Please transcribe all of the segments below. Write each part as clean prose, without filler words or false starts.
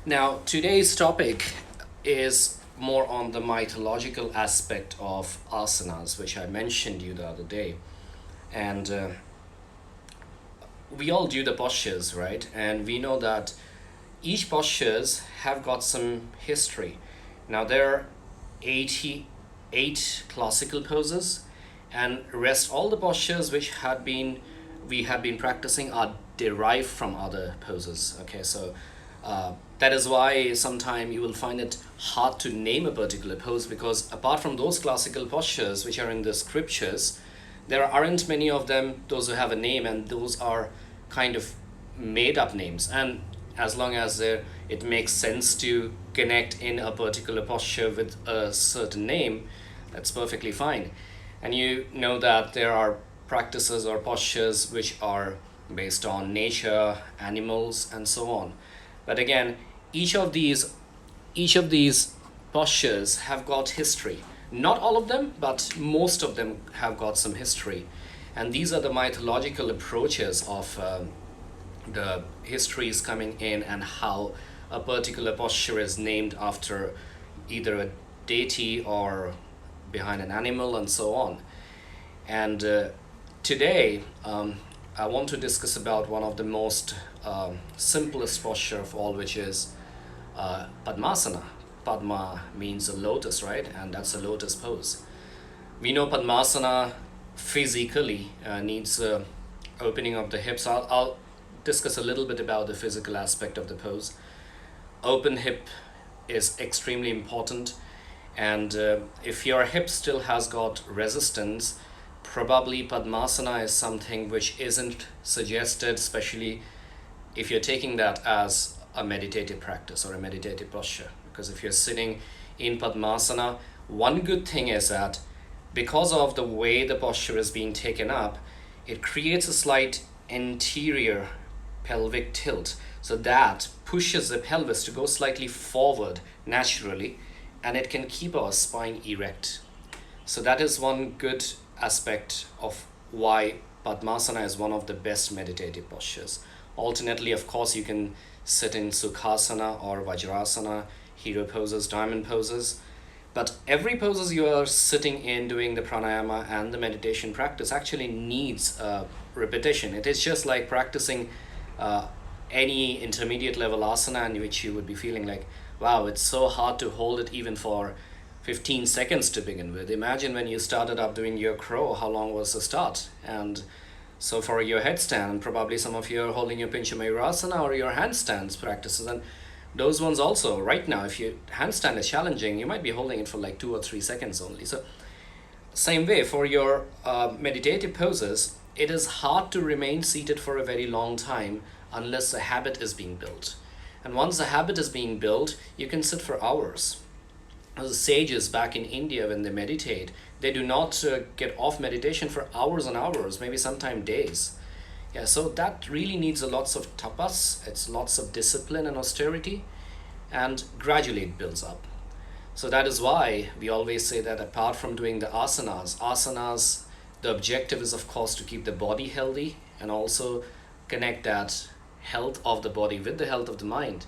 Now, today's topic is more on the mythological aspect of asanas, which I mentioned you the other day. And we all do the postures, right? And we know that each postures have got some history. Now, there are 88 classical poses, and rest all the postures which had been we have been practicing are derived from other poses. Okay, so that is why sometimes you will find it hard to name a particular pose, because apart from those classical postures which are in the scriptures, there aren't many of them those who have a name, and those are kind of made up names. And as long as it makes sense to connect in a particular posture with a certain name, that's perfectly fine. And you know that there are practices or postures which are based on nature, animals, and so on. But again, each of these each of these postures have got history. Not all of them, but most of them have got some history. And these are the mythological approaches of the histories coming in, and how a particular posture is named after either a deity or behind an animal, and so on. And today, I want to discuss about one of the most simplest posture of all, which is Padmasana. Padma means a lotus, right? And that's a lotus pose. We know Padmasana physically needs opening of the hips. I'll discuss a little bit about the physical aspect of the pose. Open hip is extremely important, and if your hip still has got resistance, probably Padmasana is something which isn't suggested, especially if you're taking that as a meditative practice or a meditative posture. Because if you're sitting in Padmasana, one good thing is that because of the way the posture is being taken up, it creates a slight anterior pelvic tilt. So that pushes the pelvis to go slightly forward naturally, and it can keep our spine erect. So that is one good aspect of why Padmasana is one of the best meditative postures. Alternately, of course, you can sit in Sukhasana or Vajrasana, hero poses, diamond poses. But every poses you are sitting in doing the pranayama and the meditation practice actually needs repetition. It is just like practicing uh, any intermediate level asana in which you would be feeling like, wow, it's so hard to hold it even for 15 seconds to begin with. Imagine when you started up doing your crow, how long was the start? And so for your headstand, probably some of you are holding your Pincha Mayurasana or your handstands practices, and those ones also, right now, if your handstand is challenging, you might be holding it for like 2 or 3 seconds only. So same way for your meditative poses, it is hard to remain seated for a very long time unless a habit is being built. And once the habit is being built, you can sit for hours. The sages back in India, when they meditate, they do not get off meditation for hours and hours, maybe sometime days. Yeah, so that really needs a lots of tapas, it's lots of discipline and austerity, and gradually it builds up. So that is why we always say that apart from doing the asanas, the objective is of course to keep the body healthy and also connect that health of the body with the health of the mind.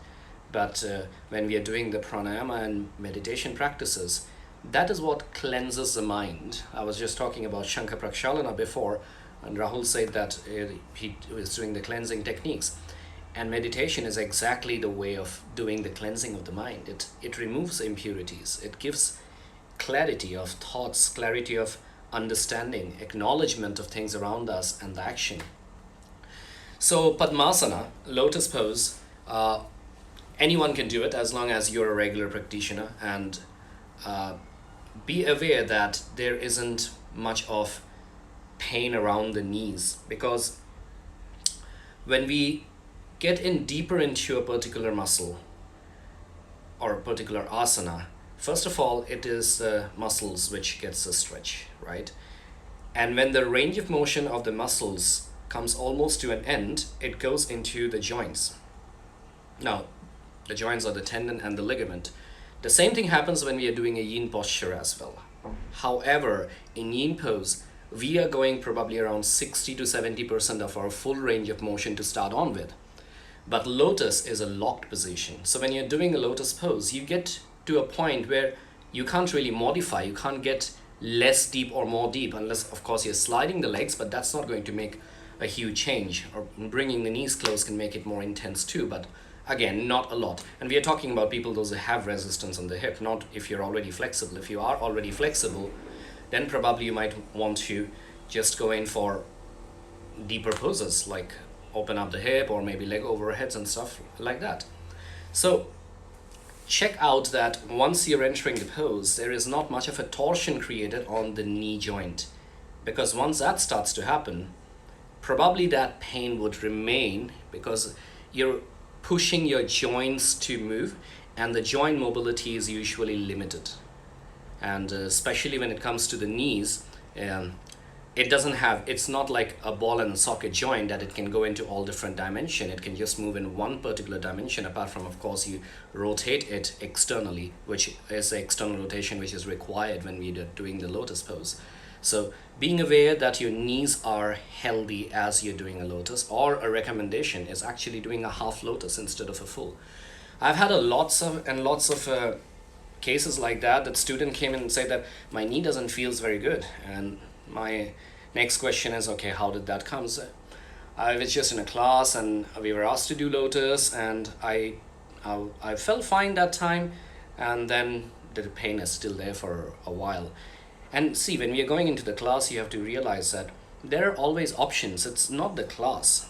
But when we are doing the pranayama and meditation practices, that is what cleanses the mind. I was just talking about Shankha Prakshalana before, and Rahul said that he was doing the cleansing techniques. And meditation is exactly the way of doing the cleansing of the mind. It removes impurities. It gives clarity of thoughts, clarity of understanding, acknowledgement of things around us, and the action. So Padmasana, lotus pose, anyone can do it as long as you're a regular practitioner, and be aware that there isn't much of pain around the knees, because when we get in deeper into a particular muscle or a particular asana, first of all, it is the muscles which gets a stretch, right? And when the range of motion of the muscles comes almost to an end, it goes into the joints. Now, the joints are the tendon and the ligament. The same thing happens when we are doing a yin posture as well. However, in yin pose, we are going probably around 60 to 70% of our full range of motion to start on with. But lotus is a locked position. So when you're doing a lotus pose, you get to a point where you can't really modify, you can't get less deep or more deep, unless of course you're sliding the legs, but that's not going to make a huge change. Or bringing the knees close can make it more intense too, but again, not a lot. And we are talking about people, those who have resistance on the hip, not if you're already flexible. If you are already flexible, then probably you might want to just go in for deeper poses, like open up the hip or maybe leg overheads and stuff like that. So check out that once you're entering the pose, there is not much of a torsion created on the knee joint, because once that starts to happen, probably that pain would remain because you're pushing your joints to move, and the joint mobility is usually limited. And especially when it comes to the knees, it's not like a ball and socket joint that it can go into all different dimension. It can just move in one particular dimension, apart from of course you rotate it externally, which is the external rotation which is required when we're doing the lotus pose. So being aware that your knees are healthy as you're doing a lotus, or a recommendation is actually doing a half lotus instead of a full. I've had lots of cases like that student came in and said that my knee doesn't feel very good, and my next question is, okay, how did that come? So I was just in a class and we were asked to do lotus, and I felt fine that time, and then the pain is still there for a while. And see, when we are going into the class, you have to realize that there are always options. It's not the class.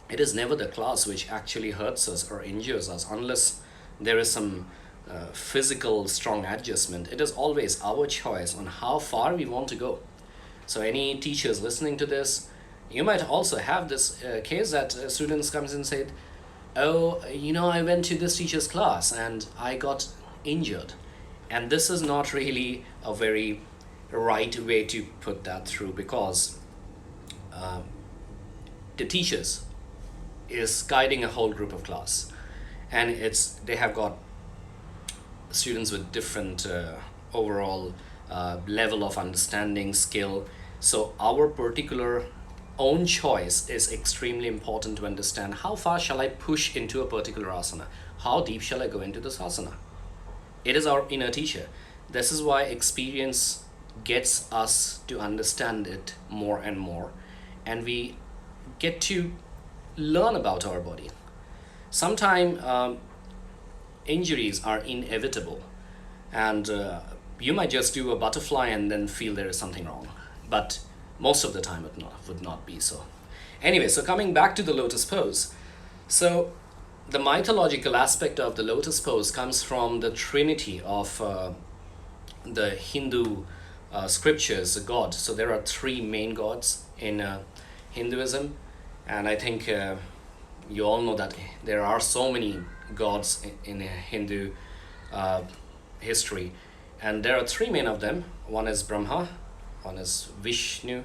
It is never the class which actually hurts us or injures us, unless there is some physical strong adjustment. It is always our choice on how far we want to go. So any teachers listening to this, you might also have this case that students comes and said, oh, I went to this teacher's class and I got injured. And this is not really a very right way to put that through, because the teachers is guiding a whole group of class, and they have got students with different overall level of understanding, skill. So our particular own choice is extremely important to understand. How far shall I push into a particular asana? How deep shall I go into this asana? It is our inner teacher. This is why experience gets us to understand it more and more, and we get to learn about our body. Sometimes injuries are inevitable, and you might just do a butterfly and then feel there is something wrong, but most of the time it would not be so. Anyway, so coming back to the lotus pose, so the mythological aspect of the lotus pose comes from the trinity of the Hindu scriptures, the god. So there are three main gods in Hinduism, and I think you all know that there are so many gods in Hindu history, and there are three main of them. One is Brahma, one is Vishnu,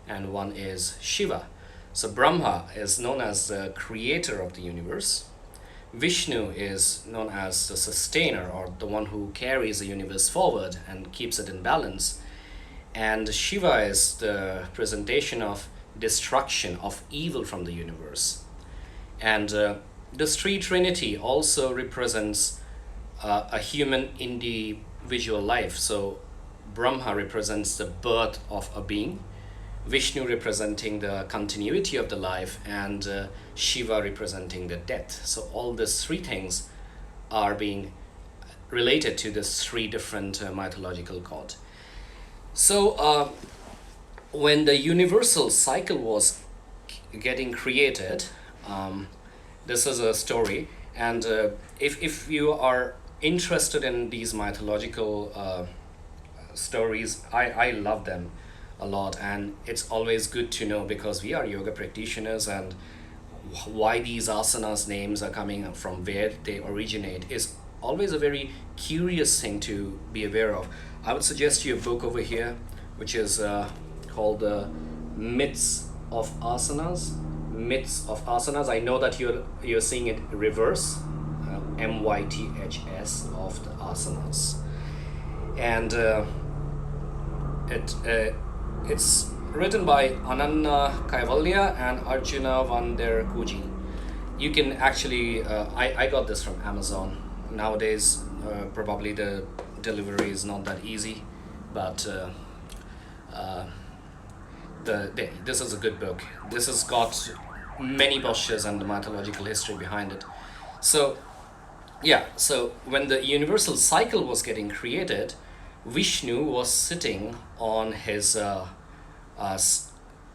and one is Shiva. So Brahma is known as the creator of the universe. Vishnu is known as the sustainer, or the one who carries the universe forward and keeps it in balance. And Shiva is the presentation of destruction of evil from the universe. And this three trinity also represents a human individual life. So Brahma represents the birth of a being, Vishnu representing the continuity of the life, and Shiva representing the death. So all these three things are being related to these three different mythological gods. So when the universal cycle was getting created, this is a story, and if you are interested in these mythological stories, I love them a lot, and it's always good to know, because we are yoga practitioners, and why these asanas names are coming from, where they originate, is always a very curious thing to be aware of. I would suggest you a book over here, which is called Myths of Asanas. Myths of Asanas. I know that you're seeing it reverse, MYTHS of the asanas, and it's written by Ananna Kaivalya and Arjuna Vanderkuji, You can actually, I got this from Amazon. Nowadays, probably the delivery is not that easy, but this is a good book. This has got many postures and the mythological history behind it. So yeah, so when the universal cycle was getting created, Vishnu was sitting on his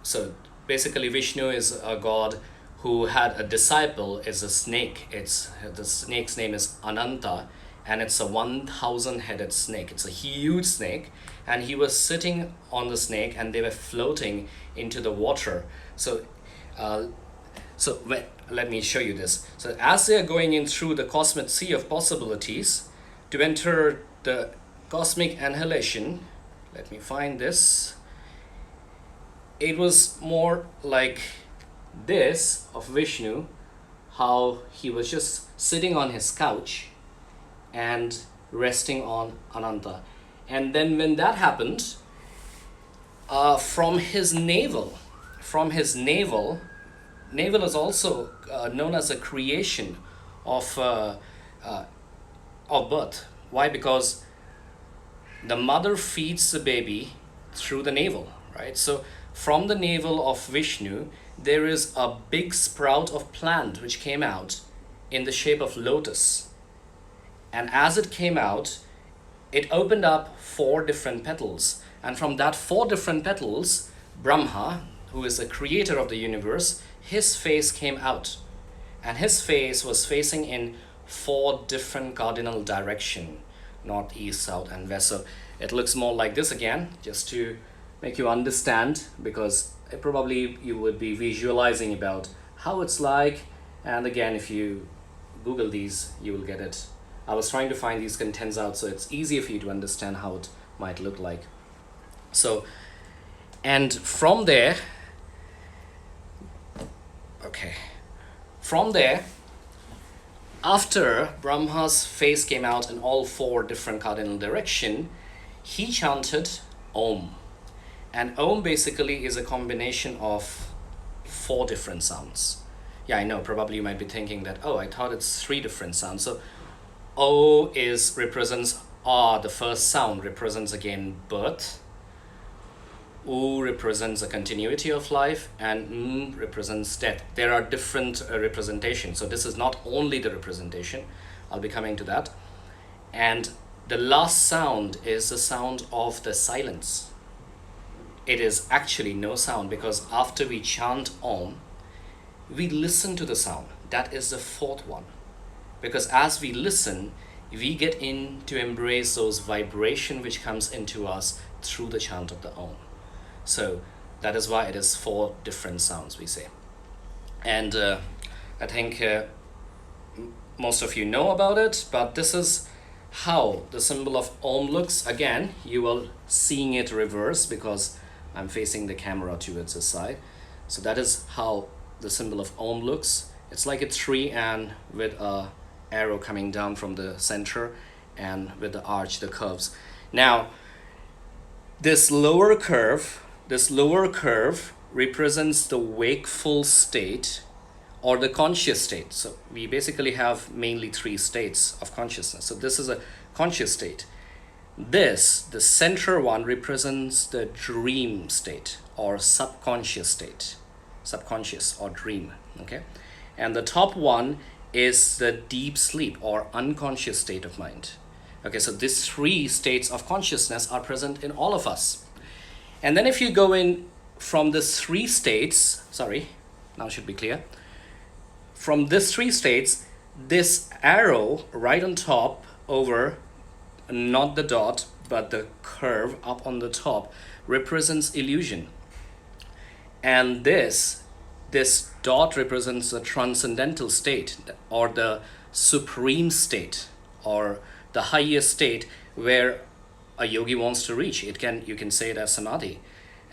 so basically Vishnu is a god who had a disciple, is a snake. It's the snake's name is Ananta, and it's a 1,000 headed snake. It's a huge snake, and he was sitting on the snake, and they were floating into the water. So uh, let me show you this. So as they are going in through the cosmic sea of possibilities to enter the cosmic annihilation, let me find this. It was more like this of Vishnu, how he was just sitting on his couch and resting on Ananta. And then when that happened, from his navel, navel is also known as a creation of birth. Why? Because the mother feeds the baby through the navel, right? So from the navel of Vishnu, there is a big sprout of plant which came out in the shape of lotus. And as it came out, it opened up 4 different petals. And from that 4 different petals, Brahma, who is the creator of the universe, his face came out. And his face was facing in 4 different cardinal direction, north, east, south, and west. So it looks more like this again, just to make you understand, because probably you would be visualizing about how it's like. And again, if you Google these, you will get it. I was trying to find these contents out so it's easier for you to understand how it might look like. So, and from there, after Brahma's face came out in all 4 different cardinal direction, he chanted Om. And Om basically is a combination of 4 different sounds. Yeah, I know, probably you might be thinking that, oh, I thought it's 3 different sounds. So O represents the first sound represents again birth. U represents a continuity of life, and M represents death. There are different representations. So this is not only the representation. I'll be coming to that. And the last sound is the sound of the silence. It is actually no sound, because after we chant Om, we listen to the sound. That is the 4th one. Because as we listen, we get in to embrace those vibration which comes into us through the chant of the Om. So that is why it is 4 different sounds, we say. And I think most of you know about it, but this is how the symbol of Om looks. Again, you will seeing it reverse because I'm facing the camera towards the side. So that is how the symbol of Om looks. It's like a tree, and with a arrow coming down from the center, and with the arch, the curves. Now, this lower curve represents the wakeful state or the conscious state. So we basically have mainly 3 states of consciousness. So this is a conscious state. The center one, represents the dream state or subconscious state, subconscious or dream, okay? And the top one is the deep sleep or unconscious state of mind. Okay, so these 3 states of consciousness are present in all of us. And then if you go in from the 3 states, now it should be clear. From these 3 states, this arrow right on top over, not the dot, but the curve up on the top, represents illusion. And this dot represents the transcendental state, or the supreme state, or the highest state where a yogi wants to reach. You can say it as samadhi.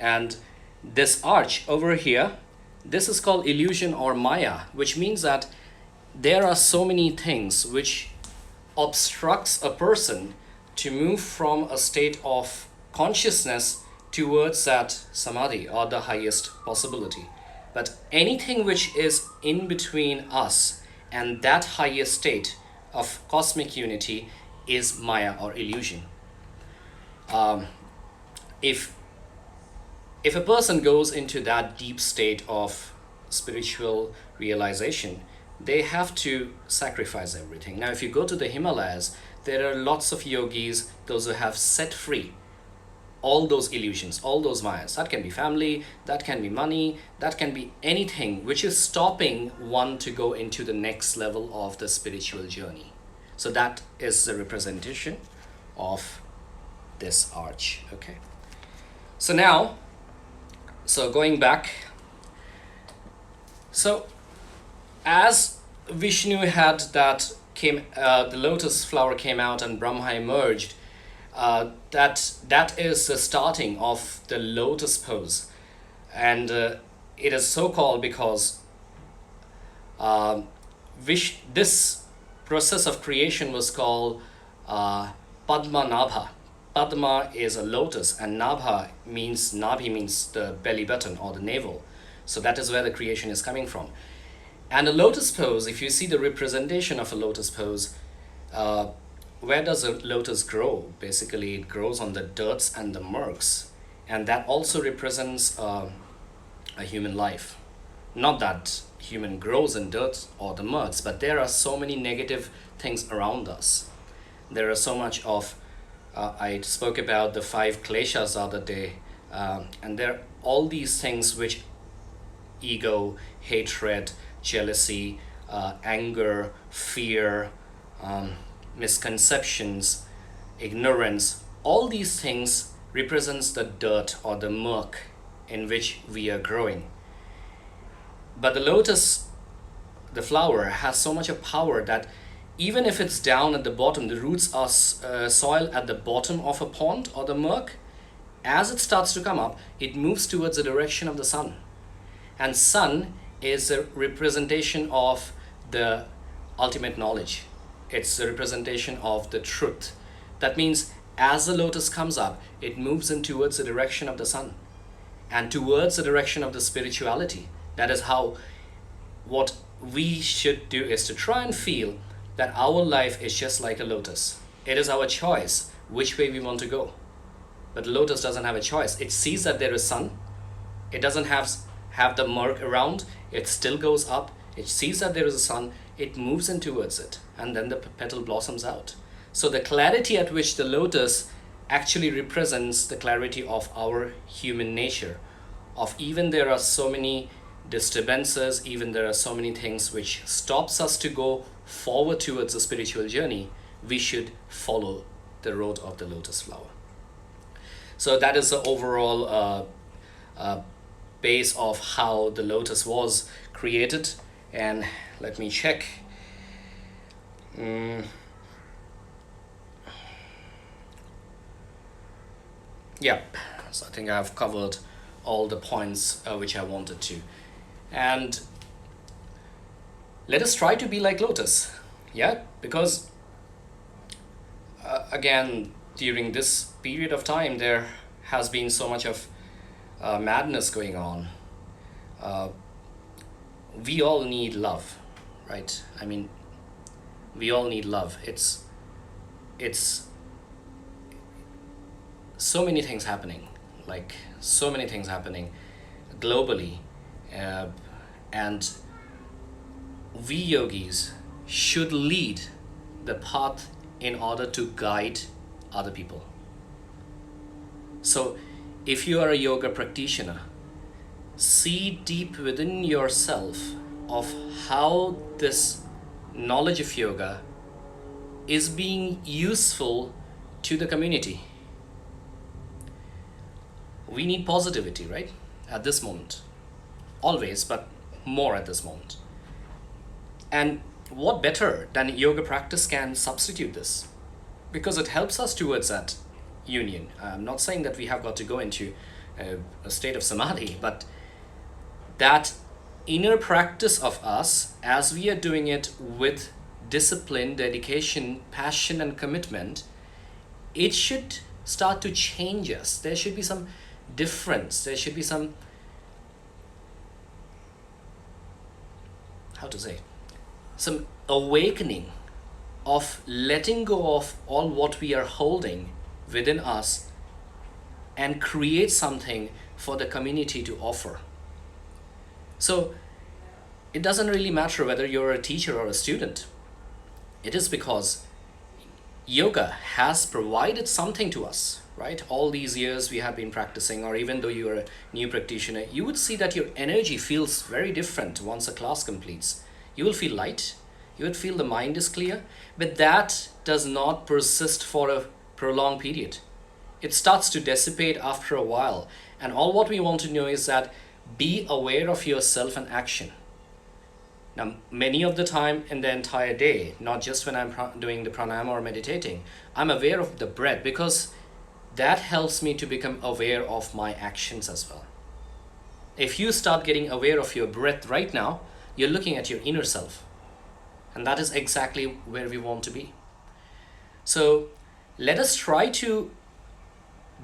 And this arch over here, this is called illusion or maya, which means that there are so many things which obstructs a person to move from a state of consciousness towards that samadhi or the highest possibility. But anything which is in between us and that higher state of cosmic unity is Maya or illusion. Um, if if a person goes into that deep state of spiritual realization, they have to sacrifice everything. Now, if you go to the Himalayas, there are lots of yogis, those who have set free all those illusions, all those mayas. That can be family, that can be money, that can be anything which is stopping one to go into the next level of the spiritual journey. So that is the representation of this arch. Okay. So now, so going back, so as Vishnu had that the lotus flower came out and Brahma emerged. That is the starting of the lotus pose, and it is so called because this process of creation was called Padma Nabha. Padma is a lotus, and Nabhi means the belly button or the navel. So that is where the creation is coming from. And a lotus pose, if you see the representation of a lotus pose, where does a lotus grow? Basically, it grows on the dirts and the murks, and that also represents a human life. Not that human grows in dirt or the murks, but there are so many negative things around us. There are so much of, I spoke about the 5 kleshas the other day, and there are all these things which ego, hatred, jealousy, anger, fear, misconceptions, ignorance, all these things represents the dirt or the murk in which we are growing. But the lotus, the flower, has so much of power that even if it's down at the bottom, the roots are soil at the bottom of a pond or the murk, as it starts to come up, it moves towards the direction of the sun. And sun is a representation of the ultimate knowledge. It's a representation of the truth. That means as the lotus comes up, it moves in towards the direction of the sun and towards the direction of the spirituality. That is how what we should do is to try and feel that our life is just like a lotus. It is our choice which way we want to go. But the lotus doesn't have a choice. It sees that there is sun. It doesn't have the murk around. It still goes up. It sees that there is a sun. It moves in towards it. And then the petal blossoms out. So the clarity at which the lotus actually represents the clarity of our human nature. Of even there are so many disturbances, even there are so many things which stops us to go forward towards the spiritual journey, we should follow the road of the lotus flower. So that is the overall base of how the lotus was created. And let me check. Yeah, so I think I've covered all the points which I wanted to. And let us try to be like lotus. Yeah, because again, during this period of time, there has been so much of madness going on. We all need love, right? I mean, we all need love. It's so many things happening, like so many things happening globally, and we yogis should lead the path in order to guide other people. So if you are a yoga practitioner, see deep within yourself of how this knowledge of yoga is being useful to the community. We need positivity, right? At this moment. Always, but more at this moment. And what better than yoga practice can substitute this? Because it helps us towards that union. I'm not saying that we have got to go into a state of samadhi, but that inner practice of us, as we are doing it with discipline, dedication, passion, and commitment, it should start to change us. There should be some difference. There should be some how to say, some awakening of letting go of all what we are holding within us and create something for the community to offer. So it doesn't really matter whether you're a teacher or a student. It is because yoga has provided something to us, right? All these years we have been practicing, or even though you're a new practitioner, you would see that your energy feels very different once a class completes. You will feel light, you would feel the mind is clear, but that does not persist for a prolonged period. It starts to dissipate after a while. And all what we want to know is that be aware of yourself and action. Now, many of the time in the entire day, not just when I'm doing the pranayama or meditating, I'm aware of the breath because that helps me to become aware of my actions as well. If you start getting aware of your breath right now, you're looking at your inner self. And that is exactly where we want to be. So let us try to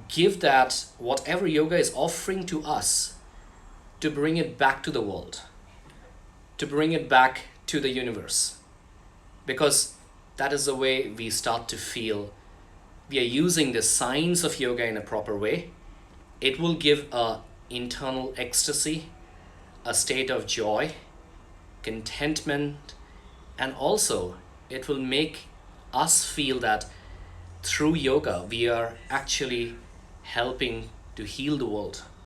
give that whatever yoga is offering to us, to bring it back to the world, to bring it back to the universe, because that is the way we start to feel we are using the science of yoga in a proper way. It will give a internal ecstasy, a state of joy, contentment, and also it will make us feel that through yoga we are actually helping to heal the world.